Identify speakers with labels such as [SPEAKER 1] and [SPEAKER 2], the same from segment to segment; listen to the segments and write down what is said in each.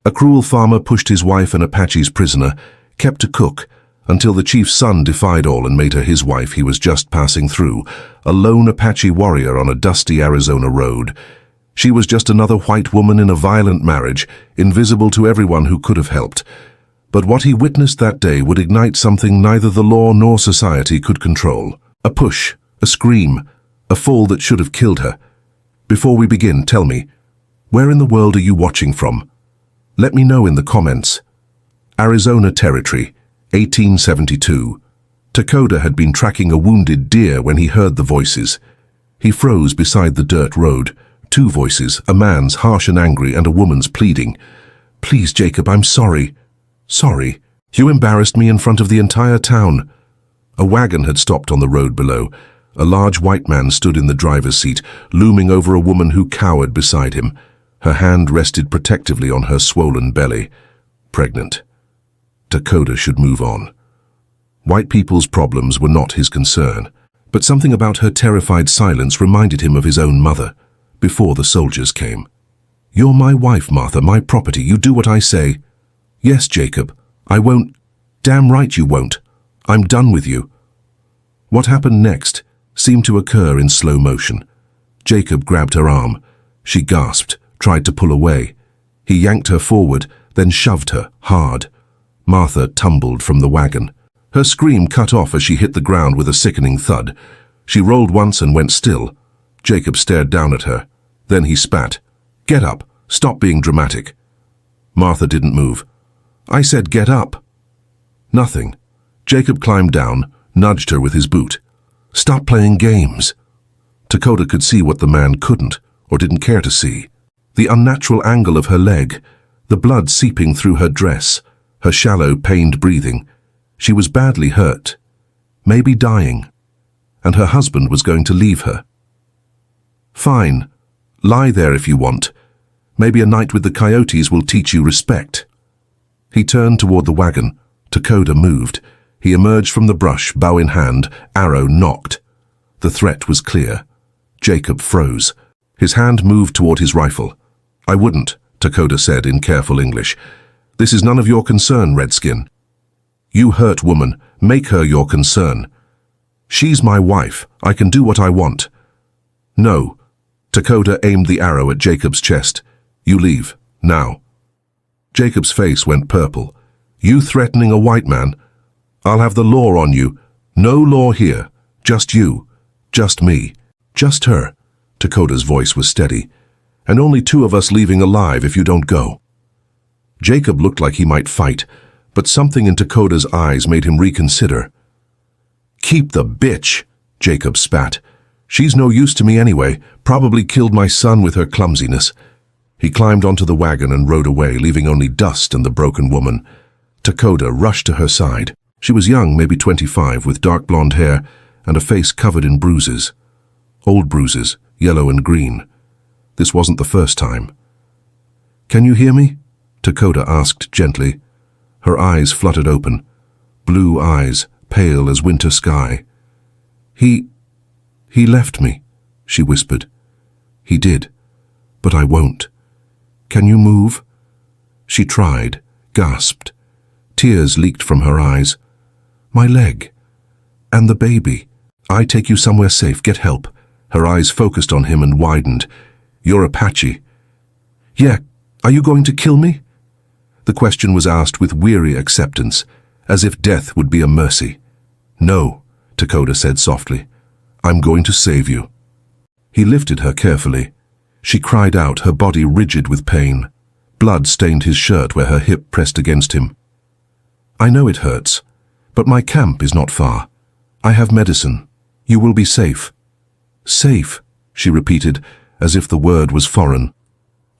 [SPEAKER 1] A cruel farmer pushed his wife and Apache's prisoner, kept to cook, until the chief's son defied all and made her his wife. He was just passing through, a lone Apache warrior on a dusty Arizona road. She was just another white woman in a violent marriage, invisible to everyone who could have helped. But what he witnessed that day would ignite something neither the law nor society could control. A push, a scream, a fall that should have killed her. Before we begin, tell me, where in the world are you watching from? Let me know in the comments. Arizona Territory, 1872. Takoda had been tracking a wounded deer when he heard the voices. He froze beside the dirt road. Two voices, a man's harsh and angry and a woman's pleading. Please, Jacob, I'm sorry. Sorry. You embarrassed me in front of the entire town. A wagon had stopped on the road below. A large white man stood in the driver's seat, looming over a woman who cowered beside him. Her hand rested protectively on her swollen belly. Pregnant. Takoda should move on. White people's problems were not his concern, but something about her terrified silence reminded him of his own mother, before the soldiers came. You're my wife, Martha, my property. You do what I say. Yes, Jacob. I won't. Damn right you won't. I'm done with you. What happened next seemed to occur in slow motion. Jacob grabbed her arm. She gasped, tried to pull away. He yanked her forward, then shoved her, hard. Martha tumbled from the wagon. Her scream cut off as she hit the ground with a sickening thud. She rolled once and went still. Jacob stared down at her. Then he spat. Get up. Stop being dramatic. Martha didn't move. I said get up. Nothing. Jacob climbed down, nudged her with his boot. Stop playing games. Takoda could see what the man couldn't, or didn't care to see. The unnatural angle of her leg, the blood seeping through her dress, her shallow, pained breathing. She was badly hurt, maybe dying, and her husband was going to leave her. Fine. Lie there if you want. Maybe a night with the coyotes will teach you respect. He turned toward the wagon. Takoda moved. He emerged from the brush, bow in hand, arrow nocked. The threat was clear. Jacob froze. His hand moved toward his rifle. I wouldn't, Takoda said in careful English. This is none of your concern, Redskin. You hurt woman. Make her your concern. She's my wife. I can do what I want. No. Takoda aimed the arrow at Jacob's chest. You leave. Now. Jacob's face went purple. You threatening a white man? I'll have the law on you. No law here. Just you. Just me. Just her. Takoda's voice was steady. And only two of us leaving alive if you don't go. Jacob looked like he might fight, but something in Takoda's eyes made him reconsider. Keep the bitch, Jacob spat. She's no use to me anyway, probably killed my son with her clumsiness. He climbed onto the wagon and rode away, leaving only dust and the broken woman. Takoda rushed to her side. She was young, maybe 25, with dark blonde hair and a face covered in bruises. Old bruises, yellow and green. This wasn't the first time. Can you hear me? Takoda asked gently. Her eyes fluttered open. Blue eyes, pale as winter sky. He left me, she whispered. He did, but I won't. Can you move? She tried, gasped. Tears leaked from her eyes. My leg. And the baby. I take you somewhere safe, get help. Her eyes focused on him and widened. You're Apache. Yeah, are you going to kill me? The question was asked with weary acceptance, as if death would be a mercy. No, Takoda said softly. I'm going to save you. He lifted her carefully. She cried out, her body rigid with pain. Blood stained his shirt where her hip pressed against him. I know it hurts, but my camp is not far. I have medicine. You will be safe. Safe, she repeated, as if the word was foreign.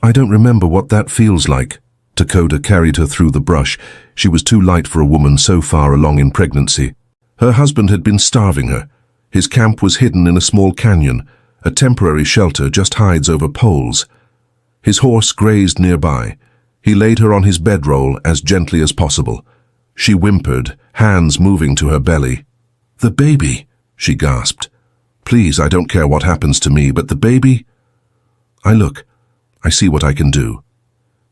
[SPEAKER 1] I don't remember what that feels like. Takoda carried her through the brush. She was too light for a woman so far along in pregnancy. Her husband had been starving her. His camp was hidden in a small canyon. A temporary shelter just hides over poles. His horse grazed nearby. He laid her on his bedroll as gently as possible. She whimpered, hands moving to her belly. The baby, she gasped. Please, I don't care what happens to me, but the baby? I see what I can do.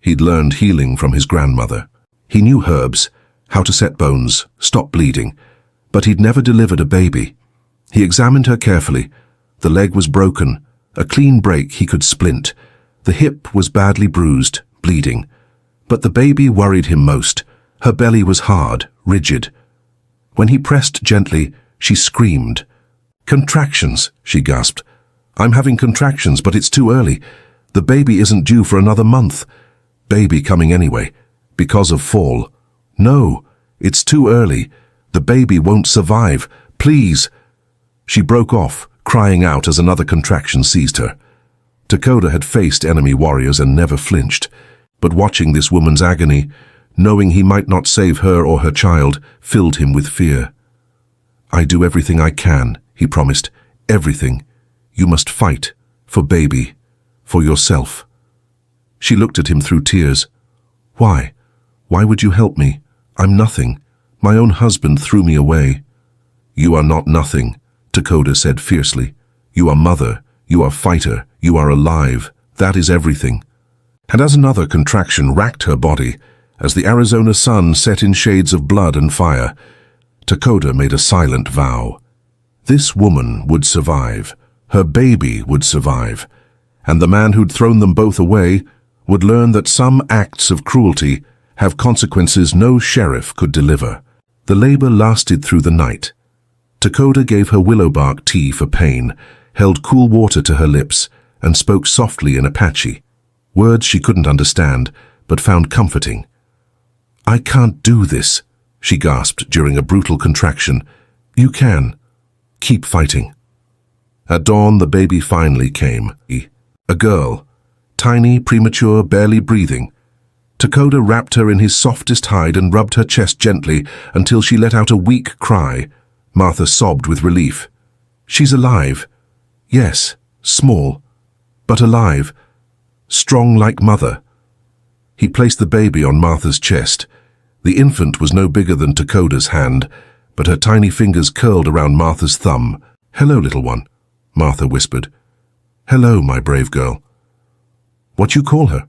[SPEAKER 1] He'd learned healing from his grandmother. He knew herbs, how to set bones, stop bleeding, but he'd never delivered a baby. He examined her carefully. The leg was broken, a clean break he could splint. The hip was badly bruised, bleeding. But the baby worried him most. Her belly was hard, rigid. When he pressed gently, she screamed. "Contractions," she gasped. "I'm having contractions, but it's too early. The baby isn't due for another month." "Baby coming anyway, because of fall." "No, it's too early. The baby won't survive. Please." She broke off, crying out as another contraction seized her. Dakota had faced enemy warriors and never flinched, but watching this woman's agony, knowing he might not save her or her child, filled him with fear. "I do everything I can," he promised. "Everything. You must fight. For baby. For yourself." She looked at him through tears. "Why? Why would you help me? I'm nothing. My own husband threw me away." "You are not nothing," Dakota said fiercely. "You are mother. You are fighter. You are alive. That is everything." And as another contraction racked her body, as the Arizona sun set in shades of blood and fire, Dakota made a silent vow. This woman would survive. Her baby would survive. And the man who'd thrown them both away would learn that some acts of cruelty have consequences no sheriff could deliver. The labor lasted through the night. Dakota gave her willow bark tea for pain, held cool water to her lips, and spoke softly in Apache, words she couldn't understand, but found comforting. "I can't do this," she gasped during a brutal contraction. "You can. Keep fighting." At dawn, the baby finally came. A girl, tiny, premature, barely breathing. Dakota wrapped her in his softest hide and rubbed her chest gently until she let out a weak cry. Martha sobbed with relief. "She's alive." "Yes, small, but alive. Strong like mother." He placed the baby on Martha's chest. The infant was no bigger than Dakota's hand, but her tiny fingers curled around Martha's thumb. "Hello, little one," Martha whispered. "Hello, my brave girl." "What you call her?"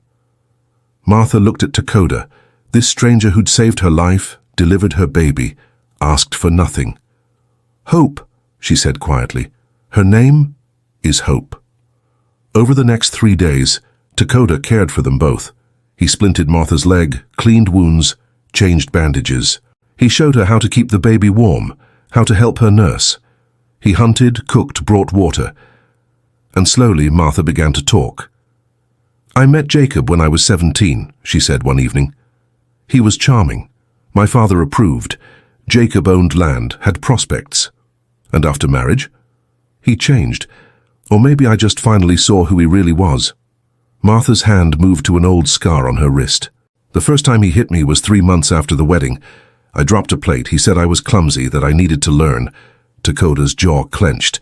[SPEAKER 1] Martha looked at Dakota, this stranger who'd saved her life, delivered her baby, asked for nothing. "Hope," she said quietly. "Her name is Hope." Over the next 3 days, Dakota cared for them both. He splinted Martha's leg, cleaned wounds, changed bandages. He showed her how to keep the baby warm, how to help her nurse. He hunted, cooked, brought water. And slowly Martha began to talk. "I met Jacob when I was 17, she said one evening. "He was charming. My father approved. Jacob owned land, had prospects. And after marriage? He changed. Or maybe I just finally saw who he really was." Martha's hand moved to an old scar on her wrist. "The first time he hit me was 3 months after the wedding. I dropped a plate. He said I was clumsy, that I needed to learn." Dakota's jaw clenched,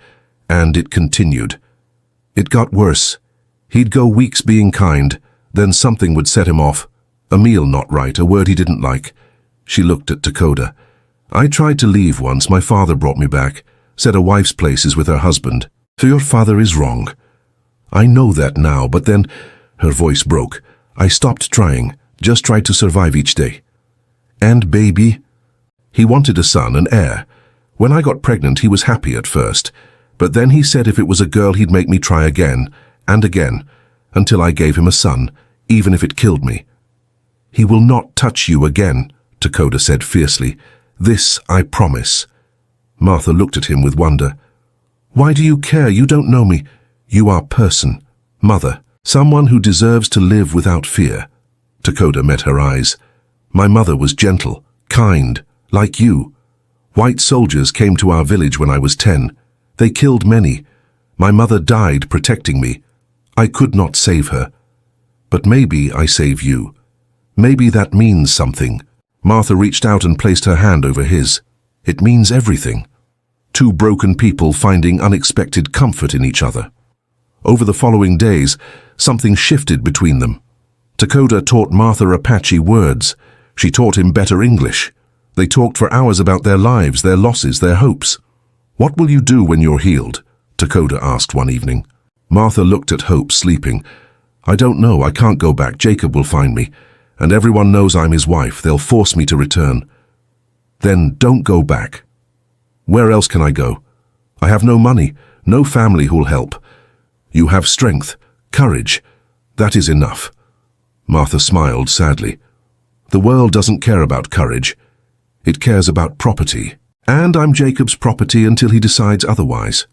[SPEAKER 1] and it continued. "It got worse. He'd go weeks being kind, then something would set him off. A meal not right, a word he didn't like." She looked at Dakota. "I tried to leave once. My father brought me back, said a wife's place is with her husband. So your father is wrong. I know that now, but then," her voice broke, "I stopped trying, just tried to survive each day." "And baby?" "He wanted a son, an heir. When I got pregnant, he was happy at first, but then he said if it was a girl he'd make me try again, and again, until I gave him a son, even if it killed me." "He will not touch you again," Dakota said fiercely. "This I promise." Martha looked at him with wonder. "Why do you care? You don't know me. You are person, mother, someone who deserves to live without fear." Dakota met her eyes. "My mother was gentle, kind, like you. White soldiers came to our village when I was 10. They killed many. My mother died protecting me. I could not save her. But maybe I save you. Maybe that means something." Martha reached out and placed her hand over his. "It means everything." Two broken people finding unexpected comfort in each other. Over the following days, something shifted between them. Dakota taught Martha Apache words. She taught him better English. They talked for hours about their lives, their losses, their hopes. "What will you do when you're healed?" Dakota asked one evening. Martha looked at Hope sleeping. I don't know, I can't go back. Jacob will find me, and everyone knows I'm his wife. They'll force me to return. Then don't go back. Where else can I go? I have no money, no family who'll help. You have strength, courage. That is enough. Martha smiled sadly. The world doesn't care about courage. It cares about property. And I'm Jacob's property until he decides otherwise.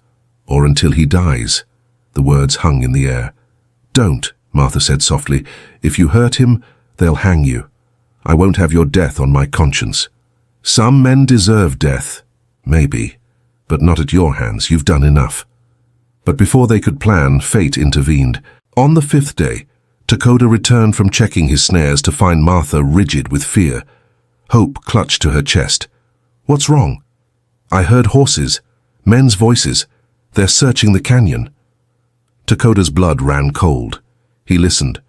[SPEAKER 1] Or until he dies. The words hung in the air. Don't, Martha said softly. If you hurt him, they'll hang you. I won't have your death on my conscience. Some men deserve death. Maybe. But not at your hands. You've done enough. But before they could plan, fate intervened. On the 5th day, Dakota returned from checking his snares to find Martha rigid with fear. Hope clutched to her chest. What's wrong? I heard horses, men's voices. They're searching the canyon. Dakota's blood ran cold. He listened.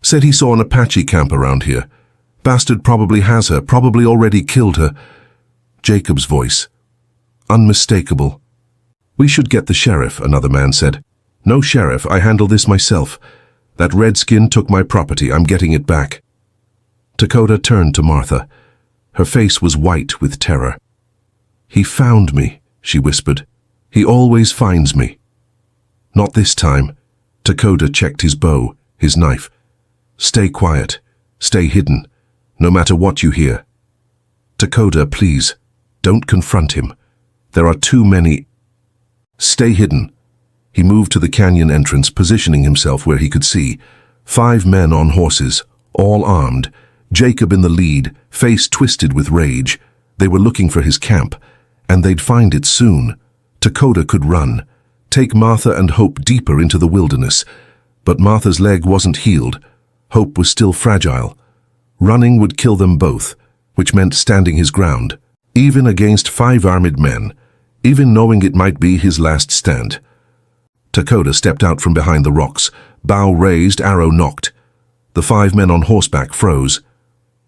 [SPEAKER 1] Said he saw an Apache camp around here. Bastard probably has her, probably already killed her. Jacob's voice. Unmistakable. We should get the sheriff, another man said. No sheriff, I handle this myself. That redskin took my property, I'm getting it back. Dakota turned to Martha. Her face was white with terror. He found me, she whispered. He always finds me. Not this time. Dakota checked his bow, his knife. Stay quiet. Stay hidden. No matter what you hear. Dakota, please, don't confront him. There are too many. Stay hidden. He moved to the canyon entrance, positioning himself where he could see. 5 men on horses, all armed. Jacob in the lead, face twisted with rage. They were looking for his camp, and they'd find it soon. Dakota could run, take Martha and Hope deeper into the wilderness. But Martha's leg wasn't healed. Hope was still fragile. Running would kill them both, which meant standing his ground, even against 5 armed men, even knowing it might be his last stand. Dakota stepped out from behind the rocks, bow raised, arrow nocked. The 5 men on horseback froze.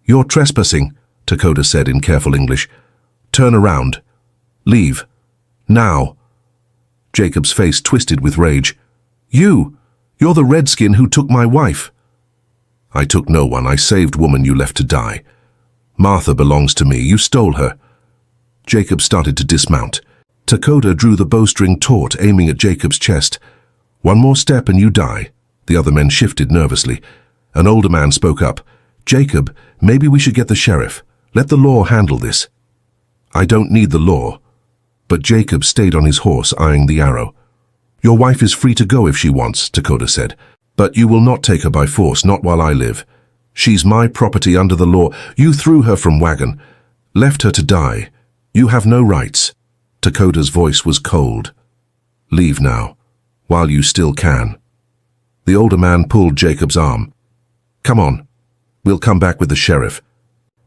[SPEAKER 1] You're trespassing, Dakota said in careful English. Turn around. Leave. Now. Jacob's face twisted with rage. You're the redskin who took my wife. I took no one. I saved woman you left to die. Martha belongs to me. You stole her. Jacob started to dismount. Dakota drew the bowstring taut, aiming at Jacob's chest. One more step and you die. The other men shifted nervously. An older man spoke up. Jacob, maybe we should get the sheriff. Let the law handle this. I don't need the law. But Jacob stayed on his horse, eyeing the arrow. Your wife is free to go if she wants, Dakota said. But you will not take her by force, not while I live. She's my property under the law. You threw her from wagon. Left her to die. You have no rights. Dakota's voice was cold. Leave now, while you still can. The older man pulled Jacob's arm. Come on. We'll come back with the sheriff.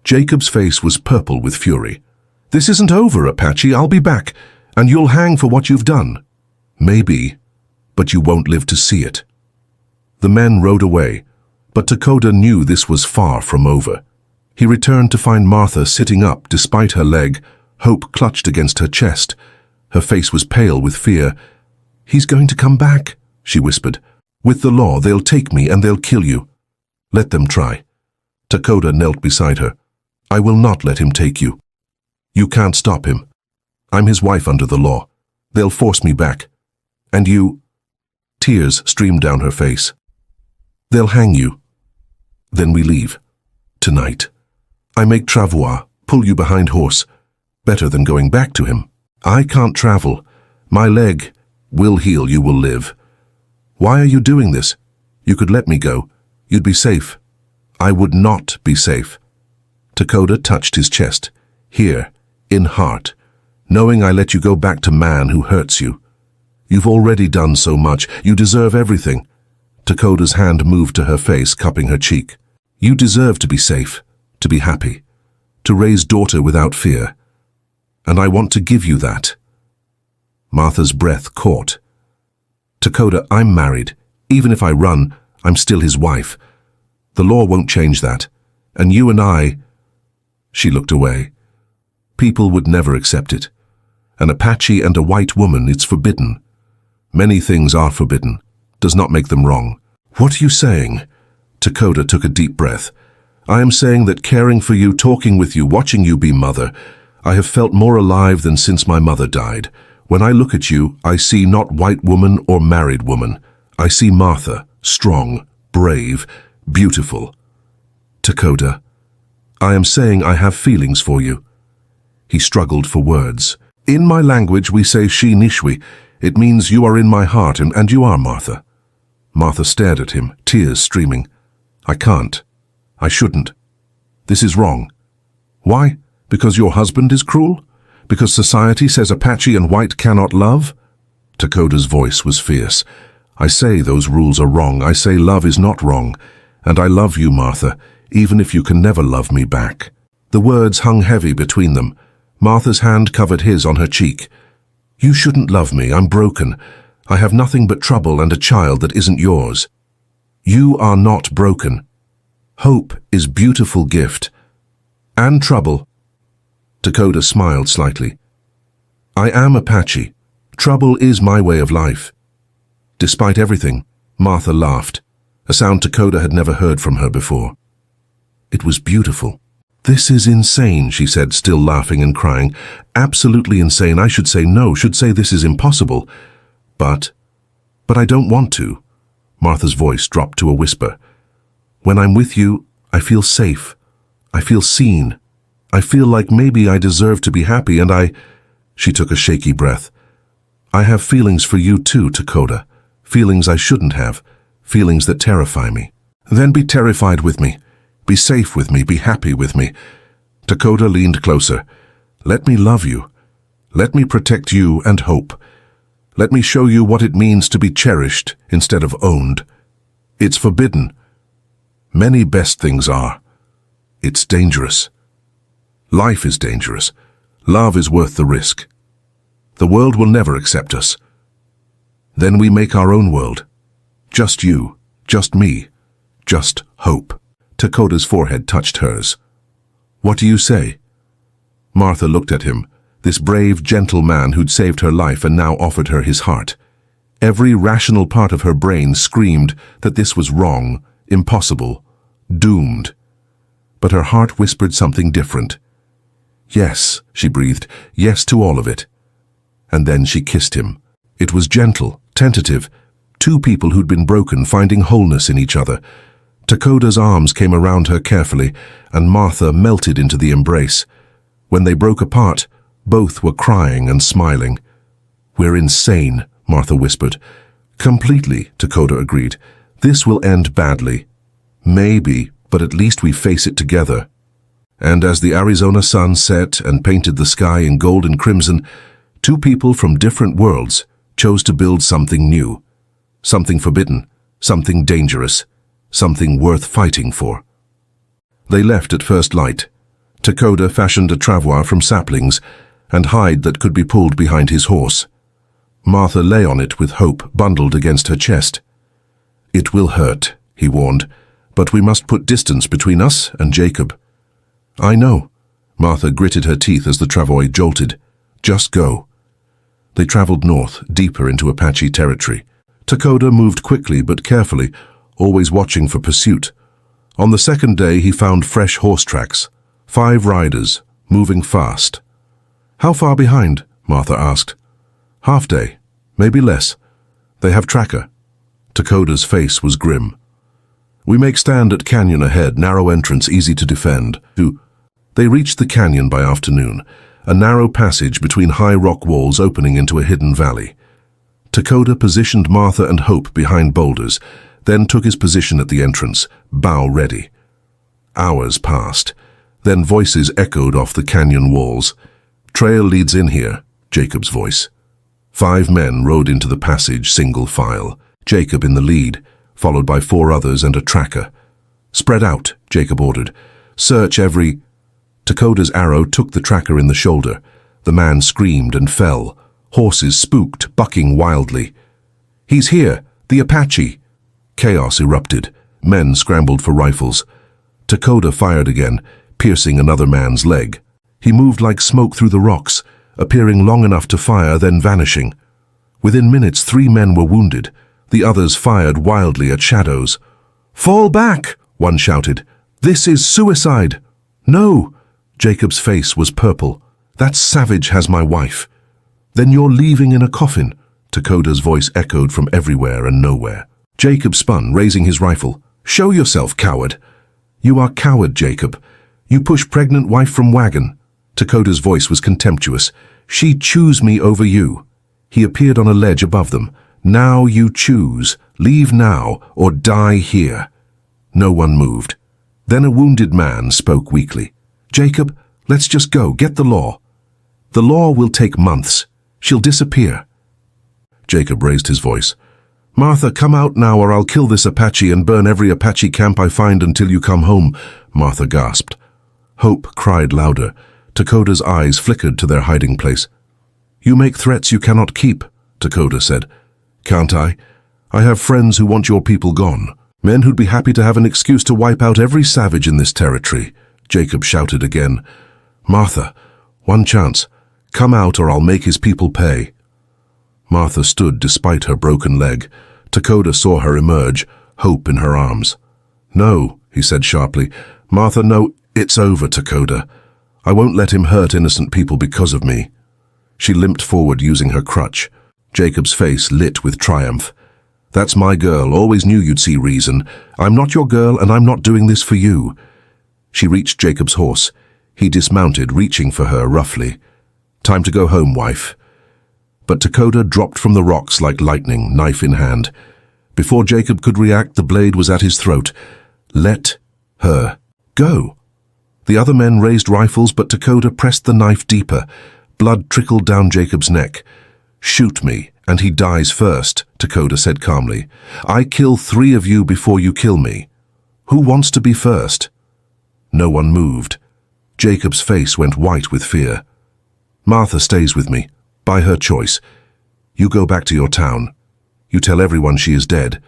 [SPEAKER 1] Jacob's face was purple with fury. This isn't over, Apache. I'll be back, and you'll hang for what you've done. Maybe, but you won't live to see it. The men rode away, but Dakota knew this was far from over. He returned to find Martha sitting up despite her leg, hope clutched against her chest. Her face was pale with fear. He's going to come back, she whispered. With the law, they'll take me and they'll kill you. Let them try. Dakota knelt beside her. I will not let him take you. You can't stop him. I'm his wife under the law. They'll force me back. And you... Tears streamed down her face. They'll hang you. Then we leave. Tonight. I make travois, pull you behind horse. Better than going back to him. I can't travel. My leg will heal, you will live. Why are you doing this? You could let me go. You'd be safe. I would not be safe. Dakota touched his chest. Here, in heart. Knowing I let you go back to man who hurts you. You've already done so much. You deserve everything. Dakota's hand moved to her face, cupping her cheek. You deserve to be safe, to be happy, to raise daughter without fear. And I want to give you that. Martha's breath caught. Dakota, I'm married. Even if I run, I'm still his wife. The law won't change that. And you and I... She looked away. People would never accept it. An Apache and a white woman, it's forbidden. Many things are forbidden. Does not make them wrong. What are you saying? Dakota took a deep breath. I am saying that caring for you, talking with you, watching you be mother, I have felt more alive than since my mother died. When I look at you, I see not white woman or married woman. I see Martha, strong, brave, beautiful. Dakota, I am saying I have feelings for you. He struggled for words. In my language we say she nishwi. It means you are in my heart, and you are, Martha. Martha stared at him, tears streaming. I can't. I shouldn't. This is wrong. Why? Because your husband is cruel? Because society says Apache and white cannot love? Dakota's voice was fierce. I say those rules are wrong. I say love is not wrong. And I love you, Martha, even if you can never love me back. The words hung heavy between them. Martha's hand covered his on her cheek. You shouldn't love me. I'm broken. I have nothing but trouble and a child that isn't yours. You are not broken. Hope is beautiful gift. And trouble. Dakota smiled slightly. I am Apache. Trouble is my way of life. Despite everything, Martha laughed, a sound Dakota had never heard from her before. It was beautiful. This is insane, she said, still laughing and crying. Absolutely insane. I should say no, should say this is impossible. But I don't want to. Martha's voice dropped to a whisper. When I'm with you, I feel safe. I feel seen. I feel like maybe I deserve to be happy, and She took a shaky breath. I have feelings for you too, Dakota. Feelings I shouldn't have. Feelings that terrify me. Then be terrified with me. Be safe with me. Be happy with me. Dakota leaned closer. Let me love you. Let me protect you and hope. Let me show you what it means to be cherished instead of owned. It's forbidden. Many best things are. It's dangerous. Life is dangerous. Love is worth the risk. The world will never accept us. Then we make our own world. Just you, just me, just hope. Dakota's forehead touched hers. What do you say? Martha looked at him, this brave, gentle man who'd saved her life and now offered her his heart. Every rational part of her brain screamed that this was wrong, impossible, doomed. But her heart whispered something different. Yes, she breathed, yes to all of it. And then she kissed him. It was gentle, tentative, two people who'd been broken finding wholeness in each other. Dakota's arms came around her carefully, and Martha melted into the embrace. When they broke apart, both were crying and smiling. We're insane, Martha whispered. Completely, Dakota agreed. This will end badly. Maybe, but at least we face it together. And as the Arizona sun set and painted the sky in gold and crimson, two people from different worlds chose to build something new. Something forbidden, something dangerous, something worth fighting for. They left at first light. Dakota fashioned a travois from saplings and hide that could be pulled behind his horse. Martha lay on it with hope bundled against her chest. It will hurt, he warned, but we must put distance between us and Jacob. I know. Martha gritted her teeth as the travois jolted. Just go. They traveled north, deeper into Apache territory. Dakota moved quickly but carefully, always watching for pursuit. On the second day he found fresh horse tracks, 5 riders, moving fast. How far behind? Martha asked. Half day, maybe less. They have tracker. Dakota's face was grim. We make stand at canyon ahead, narrow entrance, easy to defend. They reached the canyon by afternoon, a narrow passage between high rock walls opening into a hidden valley. Dakota positioned Martha and Hope behind boulders, then took his position at the entrance, bow ready. Hours passed. Then voices echoed off the canyon walls. Trail leads in here, Jacob's voice. 5 men rode into the passage single file, Jacob in the lead, followed by 4 others and a tracker. Spread out, Jacob ordered. Search every... Dakota's arrow took the tracker in the shoulder. The man screamed and fell. Horses spooked, bucking wildly. He's here, the Apache! Chaos erupted. Men scrambled for rifles. Dakota fired again, piercing another man's leg. He moved like smoke through the rocks, appearing long enough to fire, then vanishing. Within minutes, 3 men were wounded. The others fired wildly at shadows. "Fall back!" one shouted. "This is suicide!" "No!" Jacob's face was purple. "That savage has my wife." "Then you're leaving in a coffin," Takoda's voice echoed from everywhere and nowhere. Jacob spun, raising his rifle. "Show yourself, coward." "You are coward, Jacob. You push pregnant wife from wagon." Takoda's voice was contemptuous. "She choose me over you." He appeared on a ledge above them. "Now you choose. Leave now or die here." No one moved. Then a wounded man spoke weakly. "Jacob, let's just go. Get the law." "The law will take months. She'll disappear." Jacob raised his voice. "Martha, come out now or I'll kill this Apache and burn every Apache camp I find until you come home." Martha gasped. Hope cried louder. Takoda's eyes flickered to their hiding place. "You make threats you cannot keep," Takoda said. "Can't I? I have friends who want your people gone. Men who'd be happy to have an excuse to wipe out every savage in this territory." Jacob shouted again. "Martha, one chance. Come out or I'll make his people pay." Martha stood despite her broken leg. Takoda saw her emerge, hope in her arms. "No," he said sharply. "Martha, no, it's over, Takoda. I won't let him hurt innocent people because of me." She limped forward using her crutch. Jacob's face lit with triumph. "That's my girl. Always knew you'd see reason. I'm not your girl and I'm not doing this for you." She reached Jacob's horse. He dismounted, reaching for her roughly. "Time to go home, wife." But Takoda dropped from the rocks like lightning, knife in hand. Before Jacob could react, the blade was at his throat. "Let her go." The other men raised rifles, but Takoda pressed the knife deeper. Blood trickled down Jacob's neck. "Shoot me, and he dies first," Takoda said calmly. "I kill 3 of you before you kill me. Who wants to be first?" No one moved. Jacob's face went white with fear. "Martha stays with me, by her choice. You go back to your town. You tell everyone she is dead,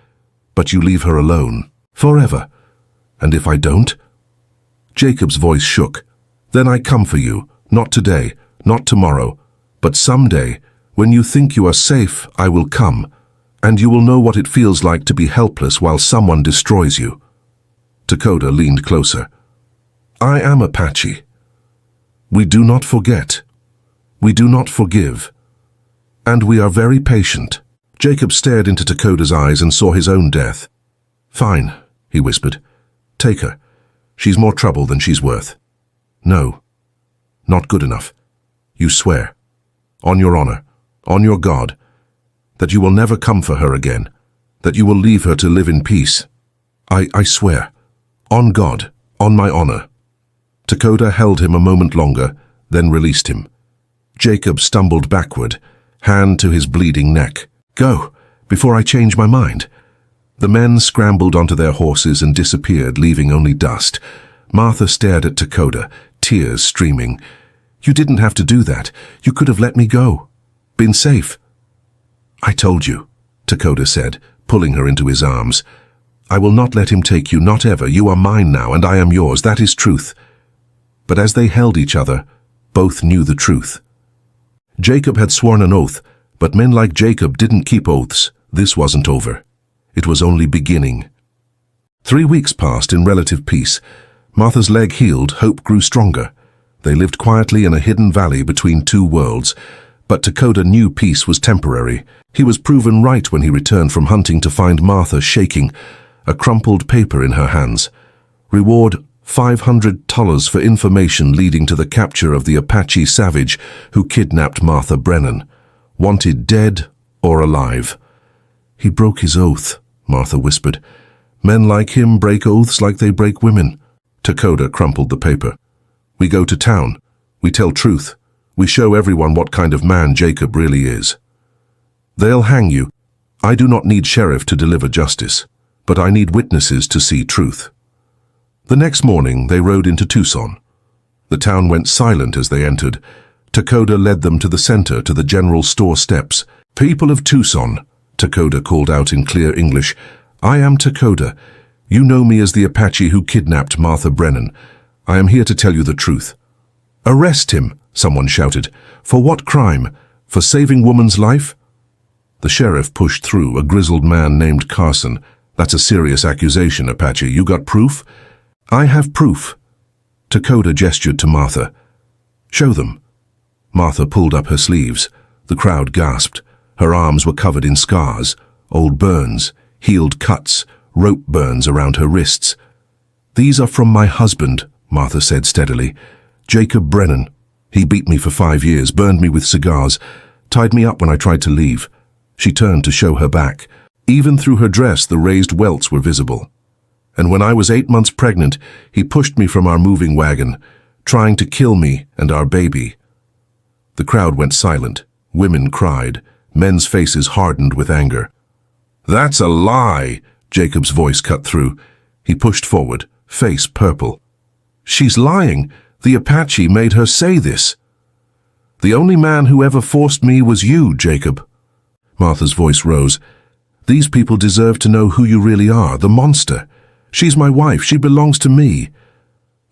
[SPEAKER 1] but you leave her alone, forever. And if I don't?" Jacob's voice shook. "Then I come for you, not today, not tomorrow, but someday, when you think you are safe, I will come, and you will know what it feels like to be helpless while someone destroys you." Takoda leaned closer. "I am Apache. We do not forget. We do not forgive. And we are very patient." Jacob stared into Takoda's eyes and saw his own death. "Fine," he whispered. "Take her. She's more trouble than she's worth." "No. Not good enough. You swear, on your honor, on your God, that you will never come for her again, that you will leave her to live in peace." I swear, on God, on my honor." Takoda held him a moment longer, then released him. Jacob stumbled backward, hand to his bleeding neck. "Go, before I change my mind." The men scrambled onto their horses and disappeared, leaving only dust. Martha stared at Takoda, tears streaming. "You didn't have to do that. You could have let me go. Been safe." "I told you," Takoda said, pulling her into his arms. "I will not let him take you, not ever. You are mine now, and I am yours. That is truth." But as they held each other, both knew the truth. Jacob had sworn an oath, but men like Jacob didn't keep oaths. This wasn't over. It was only beginning. 3 weeks passed in relative peace. Martha's leg healed, hope grew stronger. They lived quietly in a hidden valley between 2 worlds. But Takoda knew peace was temporary. He was proven right when he returned from hunting to find Martha shaking, a crumpled paper in her hands. Reward $500 for information leading to the capture of the Apache savage who kidnapped Martha Brennan. Wanted dead or alive. "He broke his oath," Martha whispered. "Men like him break oaths like they break women." Takoda crumpled the paper. "We go to town. We tell truth. We show everyone what kind of man Jacob really is. They'll hang you. I do not need sheriff to deliver justice, but I need witnesses to see truth." The next morning, they rode into Tucson. The town went silent as they entered. Takoda led them to the center, to the general store steps. "People of Tucson," Takoda called out in clear English, "I am Takoda. You know me as the Apache who kidnapped Martha Brennan. I am here to tell you the truth." "Arrest him," someone shouted. "For what crime? For saving woman's life?" The sheriff pushed through, a grizzled man named Carson. "That's a serious accusation, Apache. You got proof?" "I have proof." Dakota gestured to Martha. "Show them." Martha pulled up her sleeves. The crowd gasped. Her arms were covered in scars, old burns, healed cuts, rope burns around her wrists. "These are from my husband," Martha said steadily. "Jacob Brennan. He beat me for 5 years, burned me with cigars, tied me up when I tried to leave." She turned to show her back. Even through her dress, the raised welts were visible. "And when I was 8 months pregnant, he pushed me from our moving wagon, trying to kill me and our baby." The crowd went silent. Women cried. Men's faces hardened with anger. "That's a lie!" Jacob's voice cut through. He pushed forward, face purple. "She's lying. The Apache made her say this." "The only man who ever forced me was you, Jacob." Martha's voice rose. "These people deserve to know who you really are, the monster. She's my wife. She belongs to me."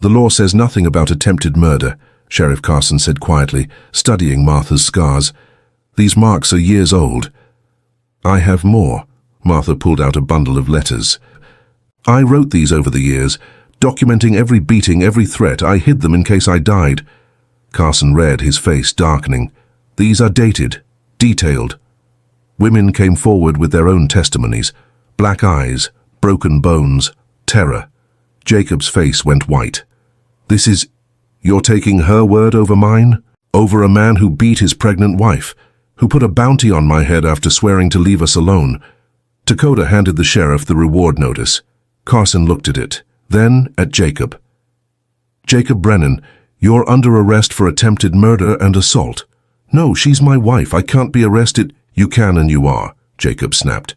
[SPEAKER 1] "The law says nothing about attempted murder," Sheriff Carson said quietly, studying Martha's scars. "These marks are years old." "I have more." Martha pulled out a bundle of letters. "I wrote these over the years, documenting every beating, every threat. I hid them in case I died." Carson read, his face darkening. "These are dated, detailed." Women came forward with their own testimonies. Black eyes, broken bones, terror. Jacob's face went white. "This is... You're taking her word over mine? Over a man who beat his pregnant wife, who put a bounty on my head after swearing to leave us alone." Dakota handed the sheriff the reward notice. Carson looked at it, then at Jacob. "Jacob Brennan, you're under arrest for attempted murder and assault." "No, she's my wife. I can't be arrested." "You can and you are," Jacob snapped.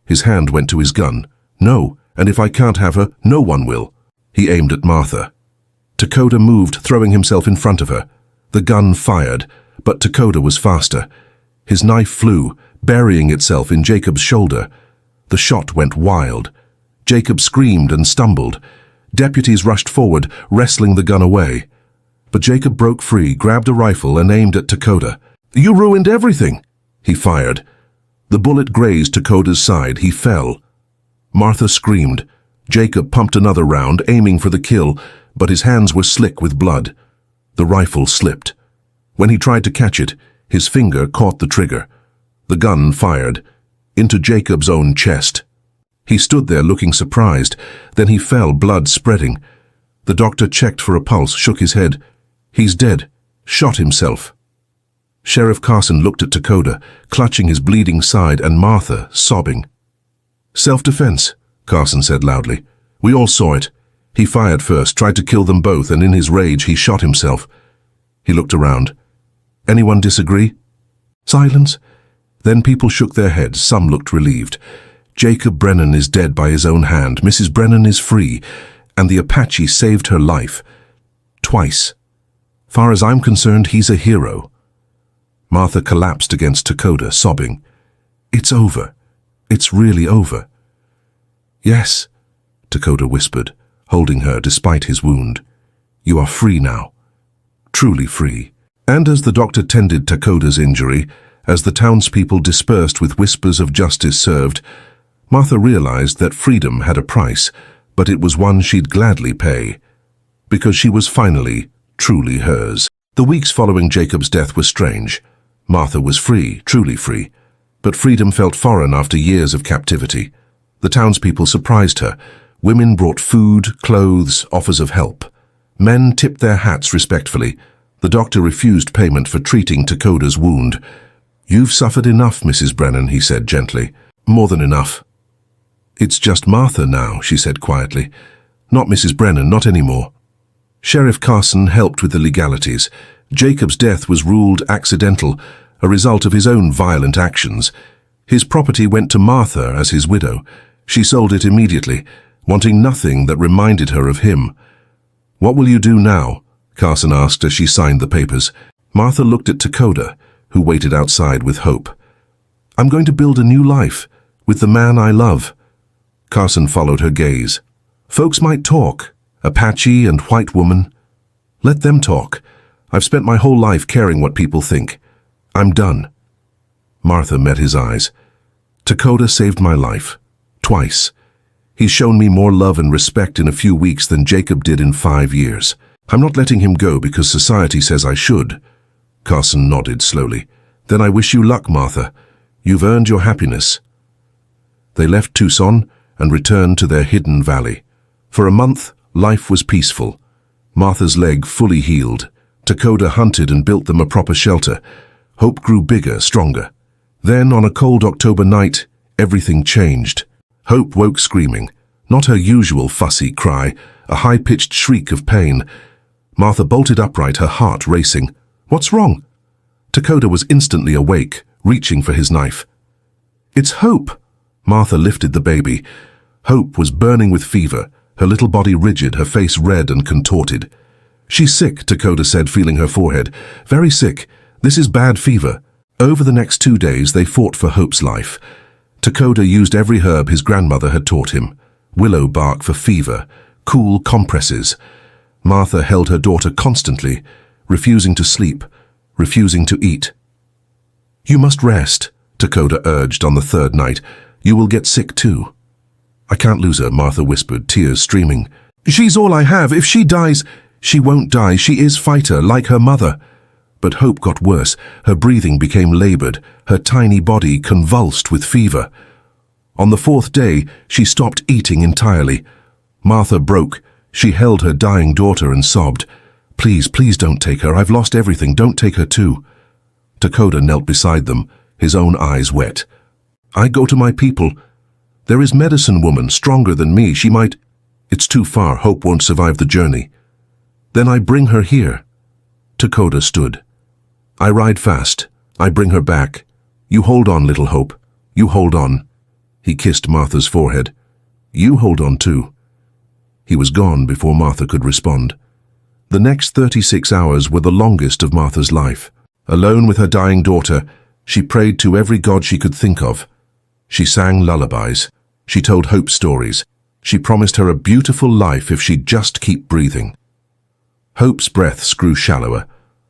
[SPEAKER 1] His hand went to his gun. "No, and if I can't have her, no one will." He aimed at Martha. Dakota moved, throwing himself in front of her. The gun fired, but Dakota was faster. His knife flew, burying itself in Jacob's shoulder. The shot went wild. Jacob screamed and stumbled. Deputies rushed forward, wrestling the gun away. But Jacob broke free, grabbed a rifle, and aimed at Dakota. "You ruined everything!" He fired. The bullet grazed Dakota's side. He fell. Martha screamed. Jacob pumped another round, aiming for the kill, but his hands were slick with blood. The rifle slipped. When he tried to catch it, his finger caught the trigger. The gun fired into Jacob's own chest. He stood there looking surprised. Then he fell, blood spreading. The doctor checked for a pulse, shook his head. "He's dead. Shot himself." Sheriff Carson looked at Dakota, clutching his bleeding side, and Martha, sobbing. "Self-defense," Carson said loudly. "We all saw it. He fired first, tried to kill them both, and in his rage he shot himself." He looked around. "Anyone disagree?" Silence. Then people shook their heads. Some looked relieved. "Jacob Brennan is dead by his own hand. Mrs. Brennan is free, and the Apache saved her life. Twice. Far as I'm concerned, he's a hero." Martha collapsed against Dakota, sobbing. "It's over. It's really over." "Yes," Dakota whispered, holding her despite his wound. "You are free now. Truly free." And as the doctor tended Dakota's injury, as the townspeople dispersed with whispers of justice served, Martha realized that freedom had a price, but it was one she'd gladly pay, because she was finally, truly hers. The weeks following Jacob's death were strange. Martha was free, truly free, but freedom felt foreign after years of captivity. The townspeople surprised her. Women brought food, clothes, offers of help. Men tipped their hats respectfully. The doctor refused payment for treating Dakota's wound. "You've suffered enough, Mrs. Brennan," he said gently. "More than enough." "It's just Martha now," she said quietly. "Not Mrs. Brennan, not anymore." Sheriff Carson helped with the legalities. Jacob's death was ruled accidental, a result of his own violent actions. His property went to Martha as his widow. She sold it immediately, wanting nothing that reminded her of him. "What will you do now?" Carson asked as she signed the papers. Martha looked at Dakota, who waited outside with hope. "I'm going to build a new life, with the man I love." Carson followed her gaze. "Folks might talk, Apache and white woman. Let them talk. I've spent my whole life caring what people think. I'm done." Martha met his eyes. Dakota saved my life. Twice. He's shown me more love and respect in a few weeks than Jacob did in 5 years. I'm not letting him go because society says I should. Carson nodded slowly. Then I wish you luck, Martha. You've earned your happiness. They left Tucson and returned to their hidden valley. For a month, life was peaceful. Martha's leg fully healed. Dakota hunted and built them a proper shelter. Hope grew bigger, stronger. Then, on a cold October night, everything changed. Hope woke screaming. Not her usual fussy cry, a high-pitched shriek of pain. Martha bolted upright, her heart racing. What's wrong? Dakota was instantly awake, reaching for his knife. It's Hope! Martha lifted the baby. Hope was burning with fever, her little body rigid, her face red and contorted. She's sick, Dakota said, feeling her forehead. Very sick. This is bad fever. Over the next 2 days, they fought for Hope's life. Dakota used every herb his grandmother had taught him. Willow bark for fever, cool compresses. Martha held her daughter constantly, refusing to sleep, refusing to eat. You must rest, Dakota urged on the 3rd night. You will get sick too. I can't lose her, Martha whispered, tears streaming. She's all I have. If she dies, she won't die. She is fighter, like her mother. But Hope got worse. Her breathing became labored, her tiny body convulsed with fever. On the 4th day, she stopped eating entirely. Martha broke. She held her dying daughter and sobbed. Please, please don't take her. I've lost everything. Don't take her too. Dakota knelt beside them, his own eyes wet. I go to my people. There is medicine woman stronger than me. She might... It's too far. Hope won't survive the journey. Then I bring her here. Dakota stood. I ride fast. I bring her back. You hold on, little Hope. You hold on. He kissed Martha's forehead. You hold on too. He was gone before Martha could respond. The next 36 hours were the longest of Martha's life. Alone with her dying daughter, she prayed to every god she could think of. She sang lullabies. She told Hope stories. She promised her a beautiful life if she'd just keep breathing. Hope's breaths grew shallower.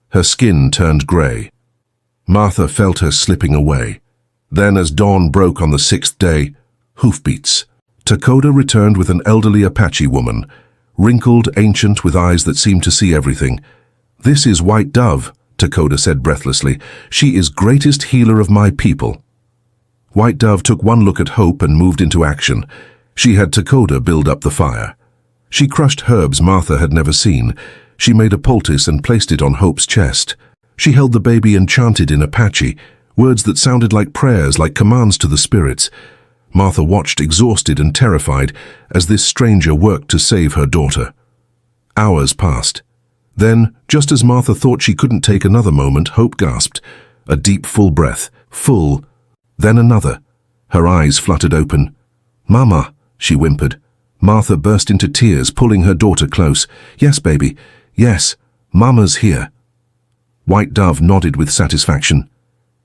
[SPEAKER 1] Her skin turned grey. Martha felt her slipping away. Then, as dawn broke on the 6th day, hoofbeats. Dakota returned with an elderly Apache woman, wrinkled, ancient, with eyes that seemed to see everything. This is White Dove, Dakota said breathlessly. She is greatest healer of my people. White Dove took one look at Hope and moved into action. She had Dakota build up the fire. She crushed herbs Martha had never seen. She made a poultice and placed it on Hope's chest. She held the baby and chanted in Apache, words that sounded like prayers, like commands to the spirits. Martha watched, exhausted and terrified, as this stranger worked to save her daughter. Hours passed. Then, just as Martha thought she couldn't take another moment, Hope gasped. A deep, full breath. Full. Then another. Her eyes fluttered open. Mama, she whimpered. Martha burst into tears, pulling her daughter close. Yes, baby. Yes, Mama's here. White Dove nodded with satisfaction.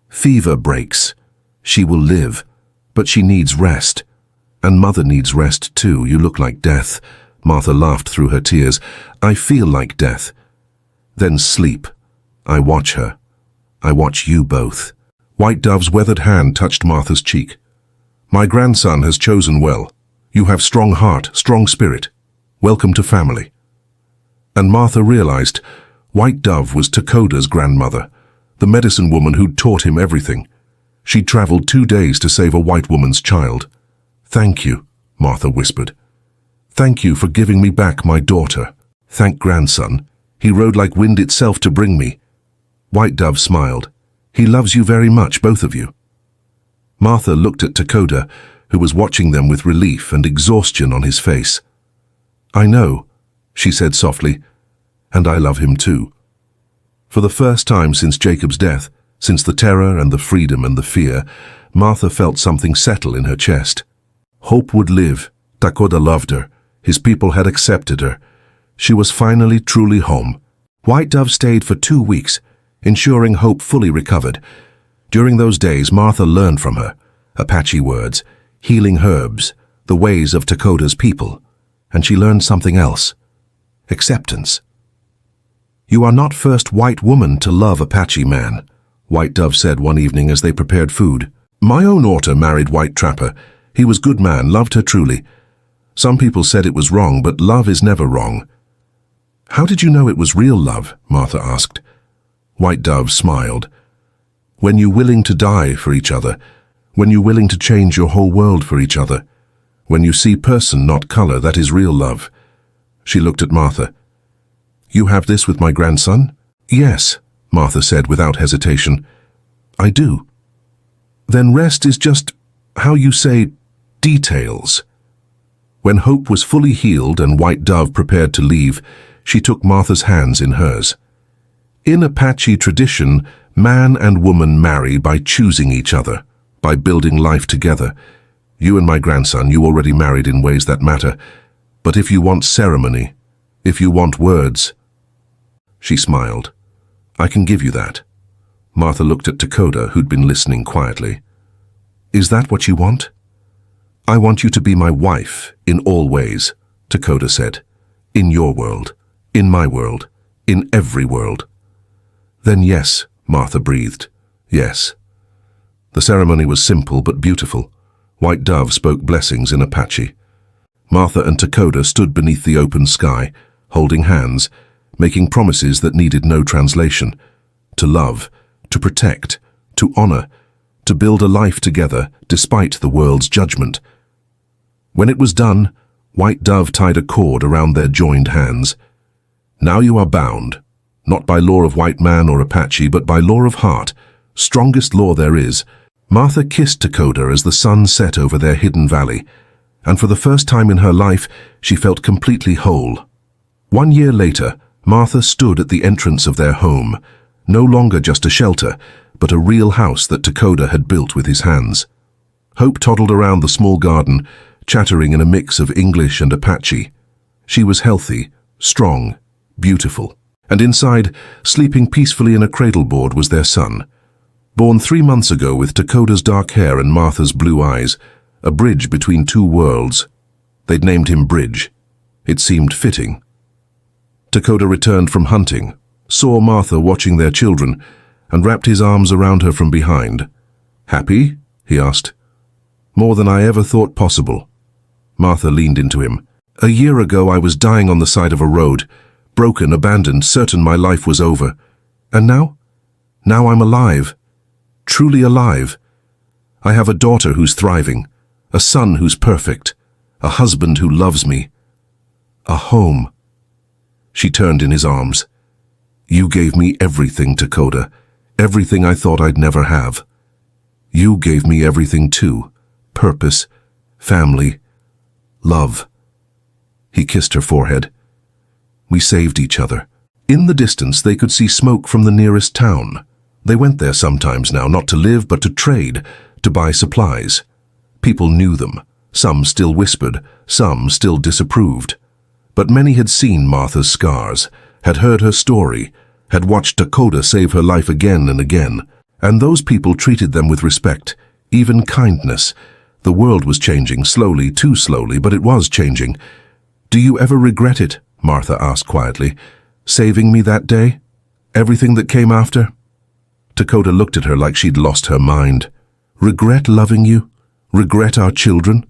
[SPEAKER 1] Fever breaks. She will live, but she needs rest. And Mother needs rest too. You look like death. Martha laughed through her tears. I feel like death. Then sleep. I watch her. I watch you both. White Dove's weathered hand touched Martha's cheek. My grandson has chosen well. You have strong heart, strong spirit. Welcome to family. And Martha realized White Dove was Dakota's grandmother, the medicine woman who'd taught him everything. She'd traveled 2 days to save a white woman's child. Thank you, Martha whispered. Thank you for giving me back my daughter. Thank grandson. He rode like wind itself to bring me. White Dove smiled. He loves you very much, both of you. Martha looked at Dakota, who was watching them with relief and exhaustion on his face. I know, she said softly, and I love him too. For the first time since Jacob's death, since the terror and the freedom and the fear, Martha felt something settle in her chest. Hope would live. Dakota loved her. His people had accepted her. She was finally truly home. White Dove stayed for 2 weeks, ensuring Hope fully recovered. During those days, Martha learned from her Apache words, healing herbs, the ways of Dakota's people, and she learned something else: acceptance. You are not first white woman to love Apache man. White Dove said one evening as they prepared food. "My own daughter married White Trapper. He was good man, loved her truly. Some people said it was wrong, but love is never wrong." "How did you know it was real love?" Martha asked. White Dove smiled. "When you're willing to die for each other, when you're willing to change your whole world for each other, when you see person, not color, that is real love." She looked at Martha. "You have this with my grandson?" "Yes," Martha said without hesitation. "I do." "Then rest is just, how you say, details." When Hope was fully healed and White Dove prepared to leave, she took Martha's hands in hers. "In Apache tradition, man and woman marry by choosing each other, by building life together. You and my grandson, you already married in ways that matter. But if you want ceremony, if you want words—" She smiled. "I can give you that." Martha looked at Dakota, who'd been listening quietly. "Is that what you want?" "I want you to be my wife in all ways," Dakota said. "In your world, in my world, in every world." "Then yes," Martha breathed. "Yes." The ceremony was simple but beautiful. White Dove spoke blessings in Apache. Martha and Dakota stood beneath the open sky, holding hands, making promises that needed no translation. To love, to protect, to honor, to build a life together despite the world's judgment. When it was done, White Dove tied a cord around their joined hands. "Now you are bound, not by law of white man or Apache, but by law of heart, strongest law there is." Martha kissed Dakota as the sun set over their hidden valley, and for the first time in her life, she felt completely whole. 1 year later, Martha stood at the entrance of their home, no longer just a shelter, but a real house that Dakota had built with his hands. Hope toddled around the small garden, chattering in a mix of English and Apache. She was healthy, strong, beautiful, and inside, sleeping peacefully in a cradleboard, was their son. Born 3 months ago with Dakota's dark hair and Martha's blue eyes, a bridge between two worlds. They'd named him Bridge. It seemed fitting. Dakota returned from hunting, saw Martha watching their children, and wrapped his arms around her from behind. "Happy?" he asked. "More than I ever thought possible." Martha leaned into him. "A year ago I was dying on the side of a road, broken, abandoned, certain my life was over. And now? Now I'm alive. Truly alive. I have a daughter who's thriving, a son who's perfect, a husband who loves me, a home." She turned in his arms. "You gave me everything, Dakota, everything I thought I'd never have. You gave me everything too, purpose, family, love." He kissed her forehead. "We saved each other." In the distance, they could see smoke from the nearest town. They went there sometimes now, not to live, but to trade, to buy supplies. People knew them. Some still whispered, some still disapproved. But many had seen Martha's scars, had heard her story, had watched Dakota save her life again and again. And those people treated them with respect, even kindness. The world was changing, slowly, too slowly, but it was changing. "Do you ever regret it?" Martha asked quietly. "Saving me that day? Everything that came after?" Dakota looked at her like she'd lost her mind. "Regret loving you? Regret our children?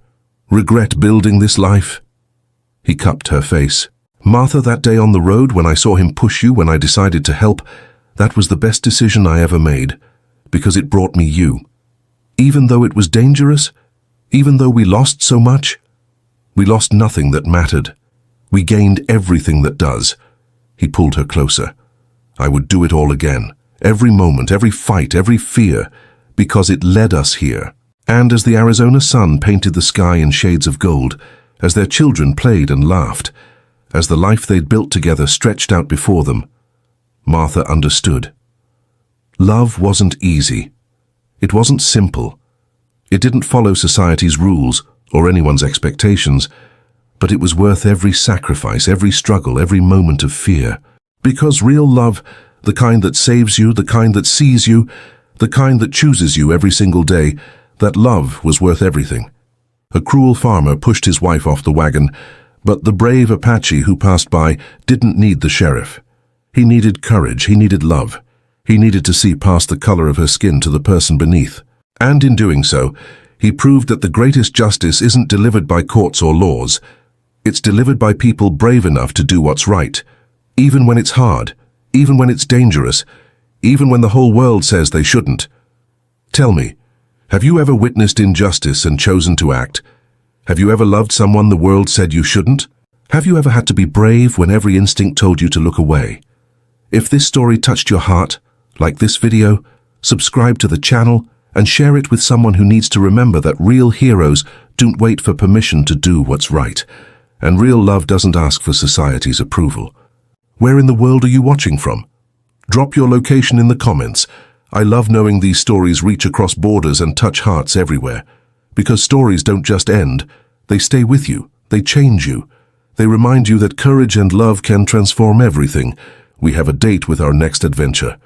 [SPEAKER 1] Regret building this life?" He cupped her face. "Martha, that day on the road when I saw him push you, when I decided to help, that was the best decision I ever made, because it brought me you. Even though it was dangerous, even though we lost so much, we lost nothing that mattered. We gained everything that does." He pulled her closer. "I would do it all again. Every moment, every fight, every fear, because it led us here." And as the Arizona sun painted the sky in shades of gold, as their children played and laughed, as the life they'd built together stretched out before them, Martha understood. Love wasn't easy. It wasn't simple. It didn't follow society's rules or anyone's expectations, but it was worth every sacrifice, every struggle, every moment of fear. Because real love, the kind that saves you, the kind that sees you, the kind that chooses you every single day, that love was worth everything. A cruel farmer pushed his wife off the wagon, but the brave Apache who passed by didn't need the sheriff. He needed courage, he needed love. He needed to see past the color of her skin to the person beneath. And in doing so, he proved that the greatest justice isn't delivered by courts or laws. It's delivered by people brave enough to do what's right, even when it's hard, even when it's dangerous, even when the whole world says they shouldn't. Tell me, have you ever witnessed injustice and chosen to act? Have you ever loved someone the world said you shouldn't? Have you ever had to be brave when every instinct told you to look away? If this story touched your heart, like this video, subscribe to the channel and share it with someone who needs to remember that real heroes don't wait for permission to do what's right, and real love doesn't ask for society's approval. Where in the world are you watching from? Drop your location in the comments. I love knowing these stories reach across borders and touch hearts everywhere. Because stories don't just end, they stay with you, they change you. They remind you that courage and love can transform everything. We have a date with our next adventure.